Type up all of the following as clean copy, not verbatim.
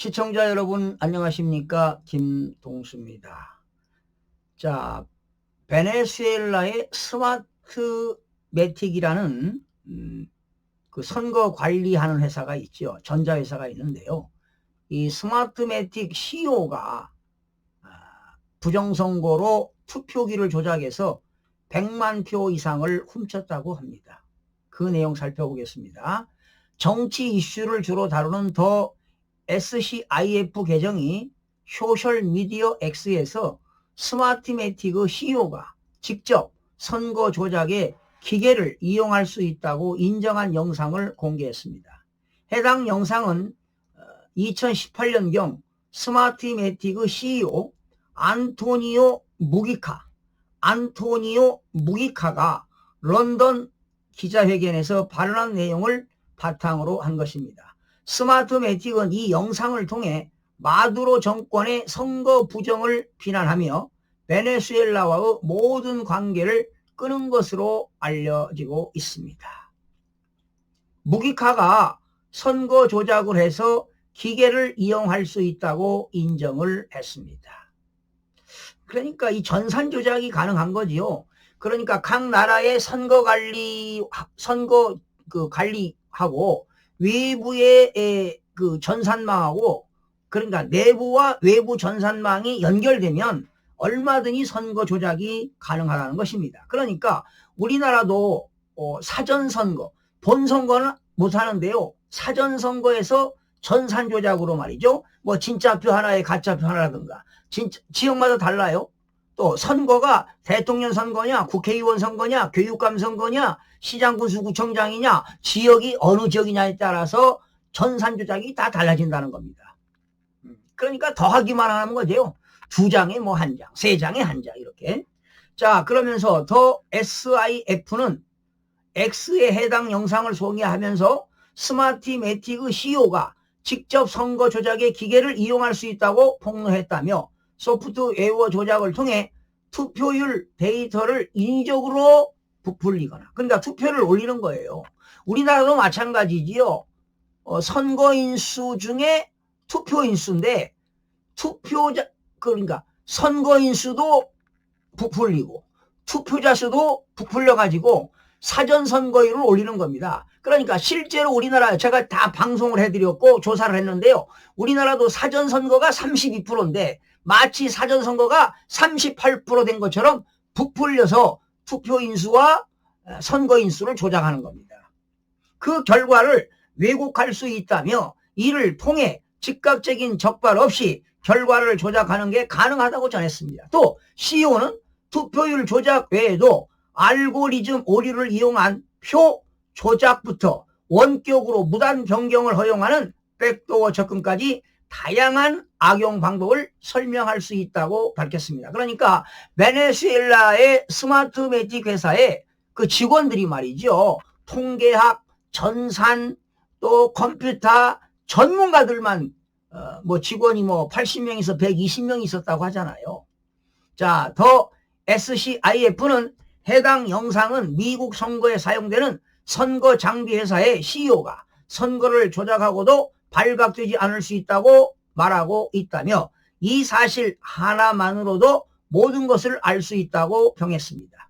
시청자 여러분 안녕하십니까? 김동수입니다. 자, 베네수엘라의 스마트매틱이라는 그 선거 관리하는 회사가 있죠. 전자회사가 있는데요. 이 스마트매틱 CEO가 부정선거로 투표기를 조작해서 100만 표 이상을 훔쳤다고 합니다. 그 내용 살펴보겠습니다. 정치 이슈를 주로 다루는 더 SCIF 계정이 소셜미디어 X에서 스마트매틱 CEO가 직접 선거 조작에 기계를 이용할 수 있다고 인정한 영상을 공개했습니다. 해당 영상은 2018년경 스마트매틱 CEO 안토니오 무기카가 런던 기자회견에서 발언한 내용을 바탕으로 한 것입니다. 스마트매틱은 이 영상을 통해 마두로 정권의 선거 부정을 비난하며 베네수엘라와의 모든 관계를 끊은 것으로 알려지고 있습니다. 무기카가 선거 조작을 해서 기계를 이용할 수 있다고 인정을 했습니다. 그러니까 이 전산 조작이 가능한 거지요. 그러니까 각 나라의 선거 관리하고 외부의 그 전산망하고, 그러니까 내부와 외부 전산망이 연결되면 얼마든지 선거 조작이 가능하다는 것입니다. 그러니까 우리나라도 사전선거, 본선거는 못하는데요. 사전선거에서 전산 조작으로 말이죠. 뭐 진짜표 하나에 가짜표 하나라든가, 지역마다 달라요. 또 선거가 대통령 선거냐, 국회의원 선거냐, 교육감 선거냐, 시장군수 구청장이냐, 지역이 어느 지역이냐에 따라서 전산 조작이 다 달라진다는 겁니다. 그러니까 더하기만 하는 거죠. 2장에 뭐 1장, 3장에 1장 이렇게. 자, 그러면서 더 SIF는 X에 해당 영상을 소개하면서 스마트매틱 CEO가 직접 선거 조작의 기계를 이용할 수 있다고 폭로했다며 소프트웨어 조작을 통해 투표율 데이터를 인위적으로 부풀리거나, 그러니까 투표를 올리는 거예요. 우리나라도 마찬가지지요. 선거인수 중에 투표인수인데 그러니까 선거인수도 부풀리고 투표자 수도 부풀려가지고 사전선거율을 올리는 겁니다. 그러니까 실제로 우리나라, 제가 다 방송을 해드렸고 조사를 했는데요. 우리나라도 사전선거가 32%인데 마치 사전선거가 38% 된 것처럼 부풀려서 투표인수와 선거인수를 조작하는 겁니다. 그 결과를 왜곡할 수 있다며 이를 통해 즉각적인 적발 없이 결과를 조작하는 게 가능하다고 전했습니다. 또 CEO는 투표율 조작 외에도 알고리즘 오류를 이용한 표 조작부터 원격으로 무단 변경을 허용하는 백도어 접근까지 다양한 악용 방법을 설명할 수 있다고 밝혔습니다. 그러니까 베네수엘라의 스마트매틱 회사의 그 직원들이 말이죠. 통계학, 전산, 또 컴퓨터 전문가들만 뭐 직원이 뭐 80명에서 120명이 있었다고 하잖아요. 자, 더 SCIF는 해당 영상은 미국 선거에 사용되는 선거 장비 회사의 CEO가 선거를 조작하고도 발각되지 않을 수 있다고 말하고 있다며 이 사실 하나만으로도 모든 것을 알 수 있다고 평했습니다.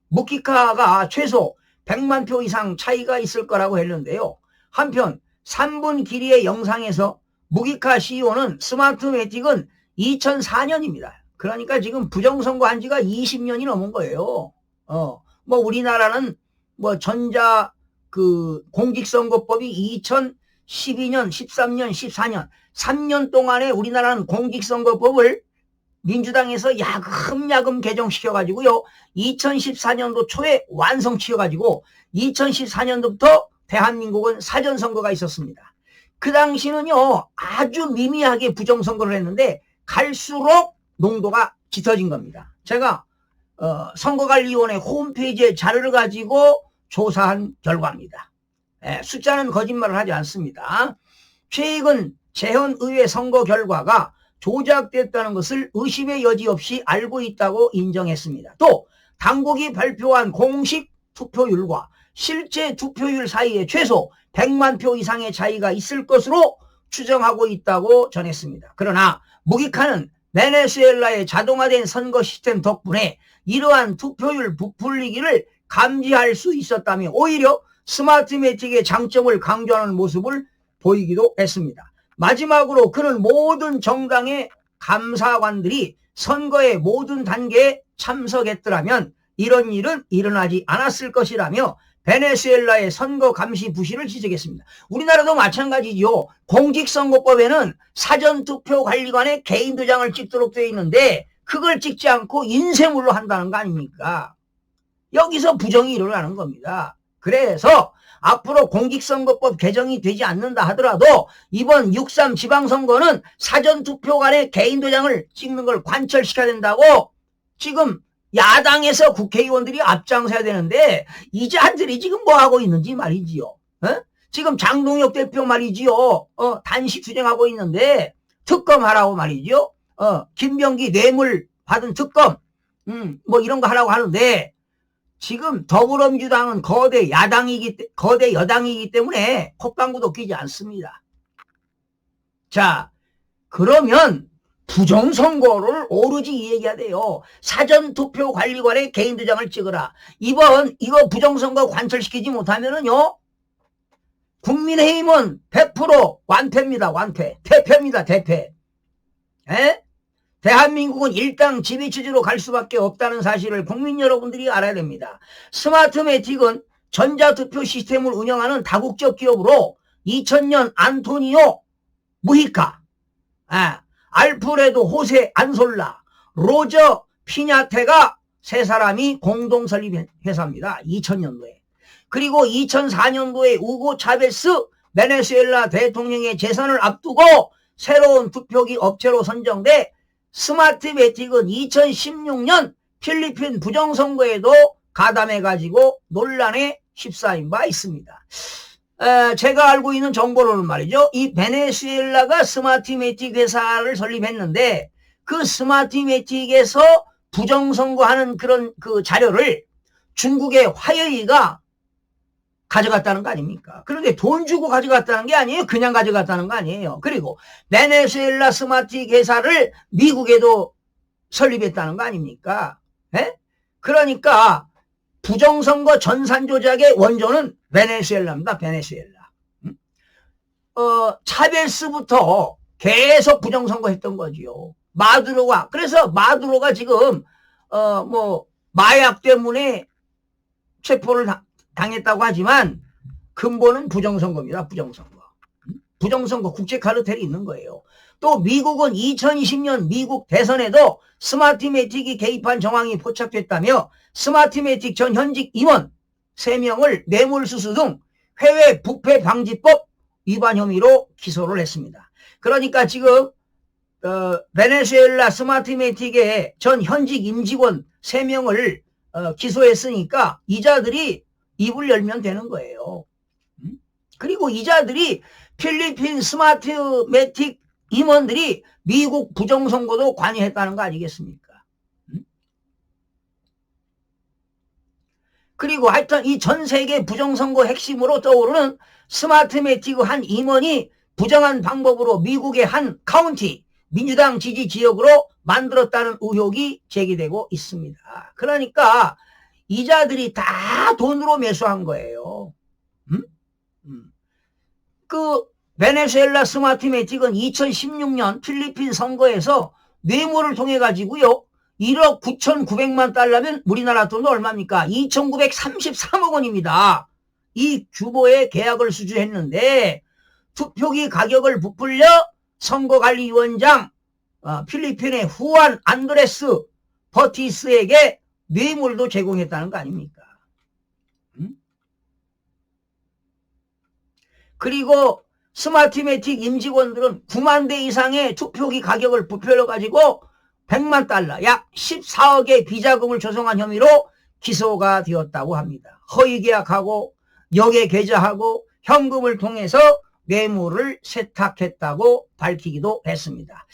무기카가 최소 100만 표 이상 차이가 있을 거라고 했는데요. 한편 3분 길이의 영상에서 무기카 CEO는 스마트매틱은 2004년입니다. 그러니까 지금 부정선거 한 지가 20년이 넘은 거예요. 뭐 우리나라는 뭐 전자 그 공직선거법이 2012년, 13년, 14년 3년 동안에 우리나라는 공직선거법을 민주당에서 야금야금 개정시켜가지고요. 2014년도 초에 완성시켜가지고 2014년도부터 대한민국은 사전선거가 있었습니다. 그 당시는요 아주 미미하게 부정선거를 했는데 갈수록 농도가 짙어진 겁니다. 제가 선거관리위원회 홈페이지에 자료를 가지고 조사한 결과입니다. 숫자는 거짓말을 하지 않습니다. 최근 재헌의회 선거 결과가 조작됐다는 것을 의심의 여지 없이 알고 있다고 인정했습니다. 또 당국이 발표한 공식 투표율과 실제 투표율 사이에 최소 100만 표 이상의 차이가 있을 것으로 추정하고 있다고 전했습니다. 그러나 무기카는 베네수엘라의 자동화된 선거 시스템 덕분에 이러한 투표율 부풀리기를 감지할 수 있었다며 오히려 스마트매틱의 장점을 강조하는 모습을 보이기도 했습니다. 마지막으로 그는 모든 정당의 감사관들이 선거의 모든 단계에 참석했더라면 이런 일은 일어나지 않았을 것이라며 베네수엘라의 선거 감시 부실을 지적했습니다. 우리나라도 마찬가지죠. 공직선거법에는 사전투표 관리관의 개인 도장을 찍도록 되어 있는데 그걸 찍지 않고 인쇄물로 한다는 거 아닙니까? 여기서 부정이 일어나는 겁니다. 그래서 앞으로 공직선거법 개정이 되지 않는다 하더라도 이번 6.3 지방선거는 사전투표관의 개인 도장을 찍는 걸 관철시켜야 된다고 지금 야당에서 국회의원들이 앞장서야 되는데 이 자들이 지금 뭐 하고 있는지 말이지요. 지금 장동혁 대표 말이지요. 단식 투쟁하고 있는데 특검하라고 말이죠. 김병기 뇌물 받은 특검 뭐 이런 거 하라고 하는데 지금 더불어민주당은 거대 여당이기 때문에 콧방구도 끼지 않습니다. 자, 그러면 부정선거를 오로지 얘기해야 돼요. 사전투표관리관의 개인 도장을 찍어라. 이거 부정선거 관철시키지 못하면은요, 국민의힘은 100% 완패입니다. 완패. 대패입니다. 대패. 대한민국은 일당 지배체제로 갈 수밖에 없다는 사실을 국민 여러분들이 알아야 됩니다. 스마트매틱은 전자투표 시스템을 운영하는 다국적 기업으로 2000년 안토니오 무히카, 알프레도 호세 안솔라, 로저 피냐테가 세 사람이 공동 설립한 회사입니다. 2000년도에. 그리고 2004년도에 우고 차베스 베네수엘라 대통령의 재선을 앞두고 새로운 투표기 업체로 선정돼 스마트매틱은 2016년 필리핀 부정선거에도 가담해가지고 논란에 휩싸인 바 있습니다. 제가 알고 있는 정보로는 말이죠. 이 베네수엘라가 스마트매틱 회사를 설립했는데 그 스마트매틱에서 부정선거하는 그런 그 자료를 중국의 화웨이가 가져갔다는 거 아닙니까? 그런데 돈 주고 가져갔다는 게 아니에요. 그냥 가져갔다는 거 아니에요. 그리고 베네수엘라 스마트매틱 회사를 미국에도 설립했다는 거 아닙니까? 그러니까 부정선거 전산 조작의 원조는 베네수엘라입니다. 베네수엘라. 차베스부터 계속 부정선거 했던 거지요. 마두로가. 그래서 마두로가 지금 마약 때문에 체포를 당했다고 하지만 근본은 부정선거입니다. 부정선거. 부정선거 국제 카르텔이 있는 거예요. 또 미국은 2020년 미국 대선에도 스마트매틱이 개입한 정황이 포착됐다며 스마트매틱 전 현직 임원 3명을 뇌물수수 등 해외 부패 방지법 위반 혐의로 기소를 했습니다. 그러니까 지금 베네수엘라 스마트매틱의 전 현직 임직원 3명을 기소했으니까 이자들이 입을 열면 되는 거예요. 그리고 이자들이 필리핀 스마트매틱 임원들이 미국 부정선거도 관여했다는 거 아니겠습니까? 그리고 하여튼 이 전 세계 부정선거 핵심으로 떠오르는 스마트매틱의 한 임원이 부정한 방법으로 미국의 한 카운티 민주당 지지 지역으로 만들었다는 의혹이 제기되고 있습니다. 그러니까 이자들이 다 돈으로 매수한 거예요. 그 베네수엘라 스마트매틱은 2016년 필리핀 선거에서 뇌물을 통해 가지고요 1억 9,900만 달러면 우리나라 돈은 얼마입니까? 2,933억 원입니다. 이 규모의 계약을 수주했는데 투표기 가격을 부풀려 선거관리위원장 필리핀의 후안 안드레스 버티스에게 뇌물도 제공했다는 거 아닙니까? 그리고 스마트매틱 임직원들은 9만 대 이상의 투표기 가격을 부풀려가지고 100만 달러, 약 14억의 비자금을 조성한 혐의로 기소가 되었다고 합니다. 허위 계약하고 역에 계좌하고 현금을 통해서 뇌물을 세탁했다고 밝히기도 했습니다.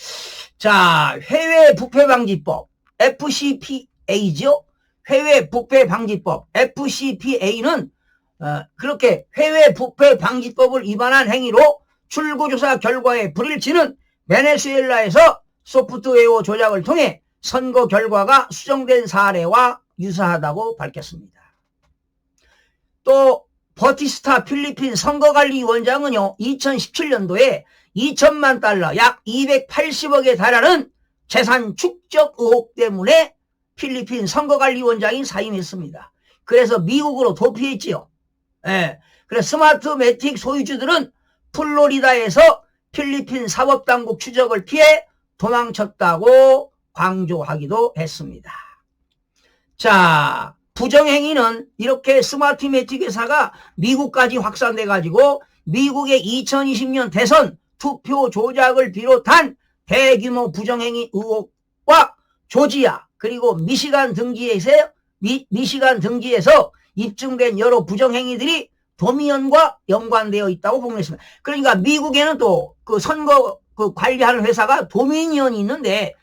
자, 해외 부패 방지법 FCPA죠. 해외 부패 방지법 FCPA는 그렇게 해외 부패 방지법을 위반한 행위로 출구조사 결과에 불일치는 베네수엘라에서 소프트웨어 조작을 통해 선거 결과가 수정된 사례와 유사하다고 밝혔습니다. 또 버티스타 필리핀 선거관리위원장은요 2017년도에 2천만 달러 약 280억에 달하는 재산 축적 의혹 때문에 필리핀 선거관리위원장이 사임했습니다. 그래서 미국으로 도피했지요. 예. 그래서 스마트 매틱 소유주들은 플로리다에서 필리핀 사법당국 추적을 피해 도망쳤다고 강조하기도 했습니다. 자, 부정행위는 이렇게 스마트 매틱 회사가 미국까지 확산돼 가지고 미국의 2020년 대선 투표 조작을 비롯한 대규모 부정행위 의혹과 조지아 그리고 미시간 등지에서 입증된 여러 부정행위들이 도미니언과 연관되어 있다고 보겠습니다. 그러니까 미국에는 또 그 선거 관리하는 회사가 도미니언이 있는데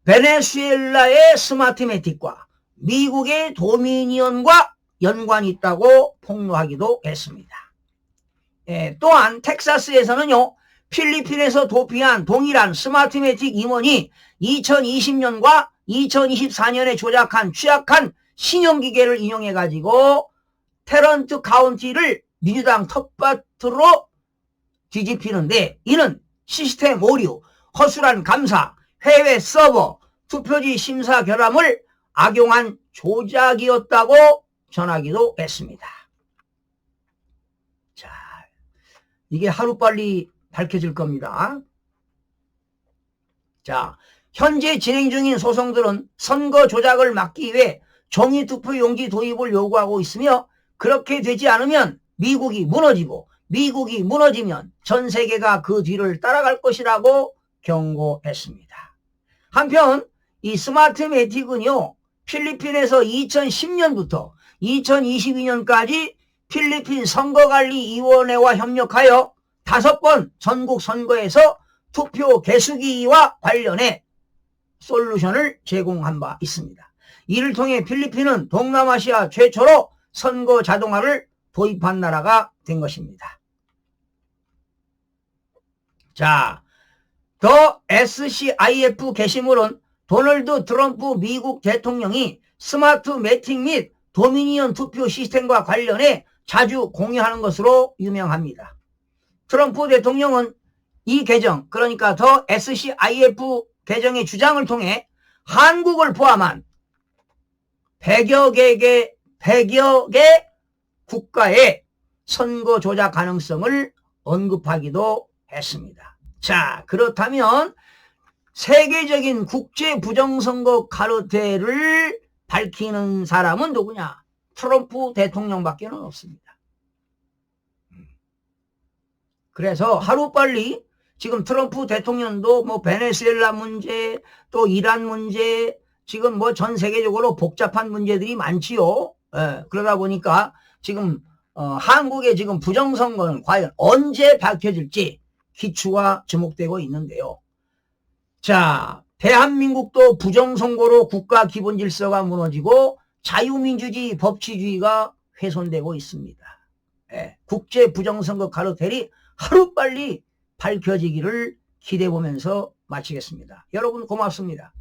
베네수엘라의 스마트매틱과 미국의 도미니언과 연관이 있다고 폭로하기도 했습니다. 또한 텍사스에서는요 필리핀에서 도피한 동일한 스마트매틱 임원이 2020년과 2024년에 조작한 취약한 신용기계를 이용해가지고 테런트 카운티를 민주당 텃밭으로 뒤집히는데 이는 시스템 오류, 허술한 감사, 해외 서버, 투표지 심사 결함을 악용한 조작이었다고 전하기도 했습니다. 자, 이게 하루빨리 밝혀질 겁니다. 자, 현재 진행 중인 소송들은 선거 조작을 막기 위해 종이투표용지 도입을 요구하고 있으며 그렇게 되지 않으면 미국이 무너지고 미국이 무너지면 전 세계가 그 뒤를 따라갈 것이라고 경고했습니다. 한편 이 스마트매틱은요 필리핀에서 2010년부터 2022년까지 필리핀 선거관리위원회와 협력하여 5번 전국 선거에서 투표 개수기와 관련해 솔루션을 제공한 바 있습니다. 이를 통해 필리핀은 동남아시아 최초로 선거 자동화를 도입한 나라가 된 것입니다. 자, 더 SCIF 게시물은 도널드 트럼프 미국 대통령이 스마트 매틱 및 도미니언 투표 시스템과 관련해 자주 공유하는 것으로 유명합니다. 트럼프 대통령은 이 계정, 그러니까 더 SCIF 계정의 주장을 통해 한국을 포함한 100여 개 국가의 선거 조작 가능성을 언급하기도 했습니다. 자, 그렇다면 세계적인 국제 부정선거 카르텔을 밝히는 사람은 누구냐? 트럼프 대통령밖에 없습니다. 그래서 하루빨리 지금 트럼프 대통령도 뭐 베네수엘라 문제, 또 이란 문제, 지금 뭐 전 세계적으로 복잡한 문제들이 많지요. 그러다 보니까 지금 한국의 지금 부정선거는 과연 언제 밝혀질지 기추가 주목되고 있는데요. 자, 대한민국도 부정선거로 국가 기본 질서가 무너지고 자유민주주의 법치주의가 훼손되고 있습니다. 국제 부정선거 카르텔이 하루빨리 밝혀지기를 기대해보면서 마치겠습니다. 여러분 고맙습니다.